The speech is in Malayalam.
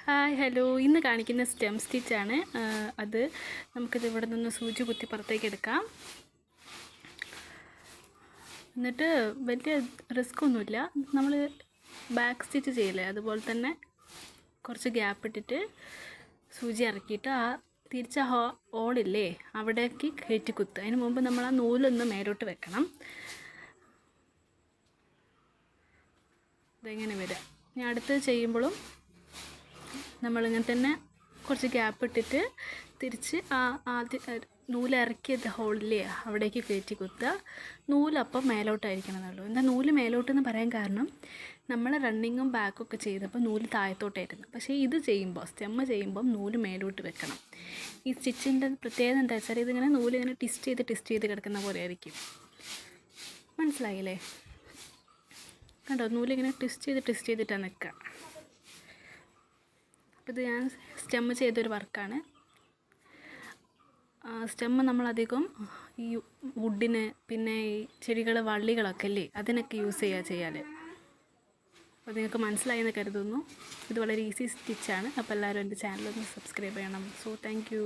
ഹായ് ഹലോ, ഇന്ന് കാണിക്കുന്ന സ്റ്റെം സ്റ്റിച്ചാണ്. അത് നമുക്കിത് ഇവിടെ നിന്ന് സൂചി കുത്തി പുറത്തേക്ക് എടുക്കാം. എന്നിട്ട് വലിയ റിസ്ക് ഒന്നുമില്ല. നമ്മൾ ബാക്ക് സ്റ്റിച്ച് ചെയ്യില്ലേ, അതുപോലെ തന്നെ കുറച്ച് ഗ്യാപ്പ് ഇട്ടിട്ട് സൂചി ഇറക്കിയിട്ട് തിരിച്ച ഹോളില്ലേ അവിടേക്ക് കയറ്റി കുത്തുക. അതിന് മുമ്പ് നമ്മൾ ആ നൂലൊന്ന് മേലോട്ട് വെക്കണം. ഇതെങ്ങനെ വരിക. ഇനി അടുത്ത് ചെയ്യുമ്പോഴും നമ്മളിങ്ങനെ തന്നെ കുറച്ച് ഗ്യാപ്പ് ഇട്ടിട്ട് തിരിച്ച് ആദ്യം നൂലിറക്കിയത് ഹോളില്ലേ അവിടേക്ക് കയറ്റി കുത്തുക. നൂലപ്പം മേലോട്ടായിരിക്കണം എന്നുള്ളൂ. എന്താ നൂല് മേലോട്ടെന്ന് പറയാൻ കാരണം, നമ്മൾ റണ്ണിങ്ങും ബാക്കും ഒക്കെ ചെയ്തപ്പോൾ നൂല് താഴത്തോട്ടായിരുന്നു. പക്ഷേ ഇത് ചെയ്യുമ്പോൾ സ്റ്റെമ്മ് ചെയ്യുമ്പം നൂല് മേലോട്ട് വെക്കണം. ഈ സ്റ്റിച്ചിൻ്റെ പ്രത്യേകത എന്താ വെച്ചാൽ, ഇതിങ്ങനെ നൂലിങ്ങനെ ട്വിസ്റ്റ് ചെയ്ത് കിടക്കുന്ന പോലെ ആയിരിക്കും. മനസ്സിലായില്ലേ? കണ്ടോ, നൂലിങ്ങനെ ട്വിസ്റ്റ് ചെയ്തിട്ടാണ് നിൽക്കുക. അപ്പോൾ ഇത് ഞാൻ സ്റ്റെമ്മ് ചെയ്തൊരു വർക്കാണ്. സ്റ്റെമ്മ് നമ്മളധികം ഈ വുഡിന്, പിന്നെ ഈ ചെടികൾ വള്ളികളൊക്കെ അല്ലേ, അതിനൊക്കെ യൂസ് ചെയ്യാൽ. അപ്പോൾ നിങ്ങൾക്ക് മനസ്സിലായി എന്ന് കരുതുന്നു. ഇത് വളരെ ഈസി സ്റ്റിച്ചാണ്. അപ്പോൾ എല്ലാവരും എൻ്റെ ചാനലൊന്ന് സബ്സ്ക്രൈബ് ചെയ്യണം. So thank you.